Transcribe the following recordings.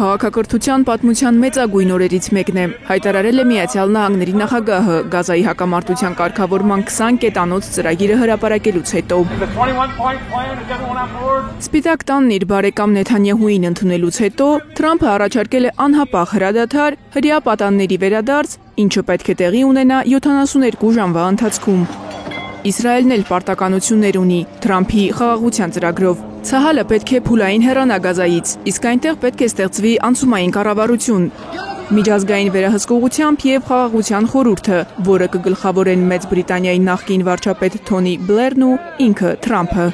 Քաղաքակրթության պատմության մեծագույն օրերից մեկն է, հայտարարել է Միացյալ Նահանգների նախագահը Գազայի հակամարտության կարգավորման 20 կետանոց ծրագիրը հրապարակելուց հետո։ Սպիտակ տանն իր բարեկամ Նեթանյահուին ընդունելուց հետո Թրամփը առաջարկել է անհապաղ հրադադար, հրեա պատանների վերադարձ, ինչը պետք է տեղի ունենա 72 ժամվա ընթացքում։ Իսրայելն էլ պարտականություններ ունի Թրամփի խաղաղության ծրագրով։ Ցահալը պետք է փուլային հեռանա Գազայից, իսկ այնտեղ պետք է ստեղծվի անցումային կառավարություն։ Միջազգային վերահսկողությամբ և խաղաղության խորհուրդը, որը կգլխավորեն Մեծ Բրիտանիայի նախկին վարչապետ Թոնի Բլերն ու ինքը Թրամփը։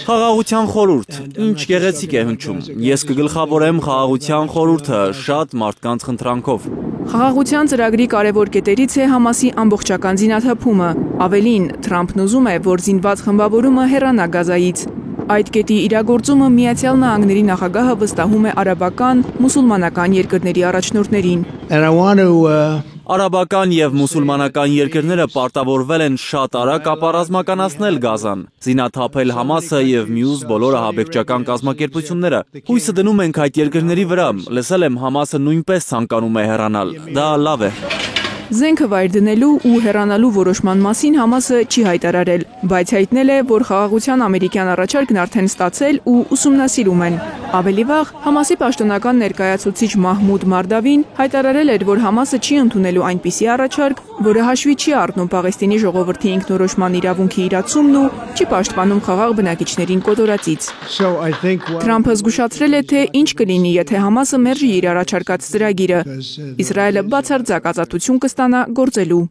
Խաղաղության խորհուրդ, ինչ գեղեցիկ է հնչում։ Ես կգլխավորեմ խաղաղության խորհուրդը շատ մարդկանց խնդրանքով։ Խաղաղության ծրագրի կարևոր կետերից է Համասի ամբողջական զինաթափումը։ Ավելին, Թրամփն ուզում է, որ զինված խմբավորումը հեռանա Գազայից։ Այդ կետի իրագործումը Միացյալ Նահանգների նախագահը վստահում է արաբական, մուսուլմանական երկրների առաջնորդներին։ Արաբական և մուսուլմանական երկրները պարտավորվել են շատ արագ ապառազմականացնել Գազան, զինաթափել Համասը և մյուս բոլոր ահաբեկչական կազմակերպությունները։ Հույսը դնում ենք այդ երկրների վրա, լսել եմ Համասը նույնպես ցանկանում է հեռանալ, դա լավ է։ Զենքը վայր դնելու ու հեռանալու որոշման մասին Համասը չի հայտարարել, բայց հայտնել է, որ խաղաղության ամերիկյան առաջարկն արդեն ստացել ու ուսումնասիրում են։ Ավելի վաղ Համասի պաշտոնական ներկայացուցիչ Մահմուդ Մարդավին հայտարարել էր, որ Համասը չի ընդունելու այնպիսի առաջարկ, որը հաշվի չի առնում Պաղեստինի ժողովրդի ինքնորոշման իրավունքի իրացումն ու չի պաշտպանում խաղաղ բնակիչներին կոտորածից։ Թրամփը զգուշացրել է, թե ինչ կլինի, եթե Համասը մերժի իր առաջարկած ծրագիրը։ Իսրայելը բացարձակ ազատություն կստանա գործելու։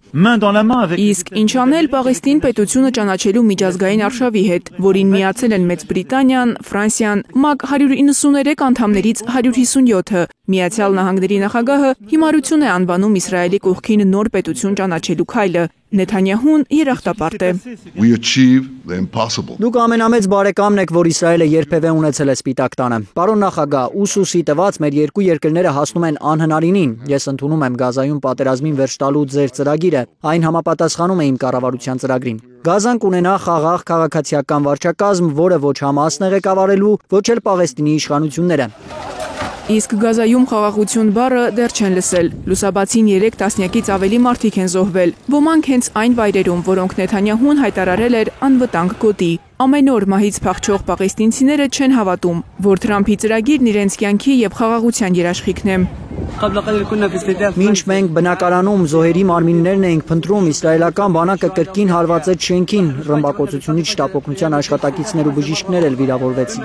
Իսկ ինչ անել Պաղեստին պետությունը ճանաչելու միջազգային արշավի հետ, որին միացել են Մեծ Բրիտանիան, Ֆրանսիան, ՄԱԿ 193 անդամներից 157-ը։ Միացյալ Նահանգների նախագահը հիմարություն է անվանում Իսրայելի կողքին նոր պետություն ճանաչելու քայլը։ Նեթանյահուն երախտապարտ է։ Դուք ամենամեծ բարեկամն եք, որ Իսրայելը երբևէ ունեցել է Սպիտակ տանը։ Պարոն նախագահ, ուսուսի տված մեր երկու երկրները հասնում են անհնարինին։ Ես ընդունում եմ Գազայում պատերազմին վերջ տալու ձեր ծրագիրը։ Այն համապատասխանում է իմ կառավարության ծրագրին։ Գազան կունենա խաղաղ քաղաքացիական վարչակազմ, որը ոչ Համասն է ղեկավարելու, ոչ էլ Պաղեստինի իշխանությունները։ Իսկ Գազայում խաղաղություն բառը դեռ չեն լսել։ Լուսաբացին 3 տասնյակից ավելի մարդիկ են զոհվել։ Ոմանք հենց այն վայրերում, որոնք Նեթանյահուն հայտարարել էր անվտանգ գոտի։ Ամեն օր մահից փախչող պաղեստինցիները չեն հավատում, որ Թրամփի ծրագիրն իրենց կյանքի և խաղաղության երաշխիքն է։ Մինչ մենք բնակարանում զոհերի մարմիններն էինք փնտրում, իսրայելական բանակը կրկին հարվածեց շենքին, ռմբակոծությունից շտապօգնության աշխատակիցներ ու բժիշկներ էլ վիրավորվեցին։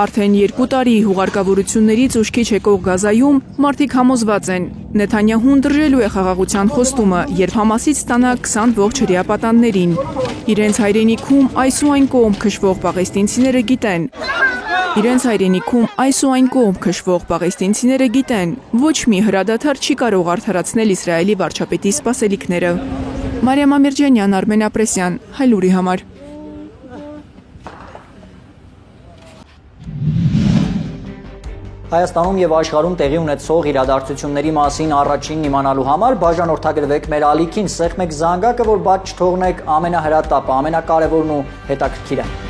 Արդեն 2 տարի հուղարկավորություններից ուշքի չեկող Գազայում մարդիկ համոզված են, Նեթանյահուն դրժելու է խաղաղության խոստումը, երբ Համասից ստանա 20 ողջ հրեա պատանդներին։ Իրենց հայրենիքում այս ու այն կողմ քշվող պաղեստինցիները գիտեն։ Ոչ մի հրադադար չի կարող արդարացնել Իսրայելի վարչապետի սպասելիքները։ Մարիամ Ամիրջանյան, Արմեն Ապրեսյան, Հայլուրի համար։ Հայաստանում և աշխարհում տեղի ունեցող իրադարձությունների մասին առաջինն իմանալու համար բաժանորդագրվեք մեր ալիքին, սեղմեք զանգակը, որ բաց չթողնեք ամենահրատապը, ամենակարևորն ու հետաքրքիրը։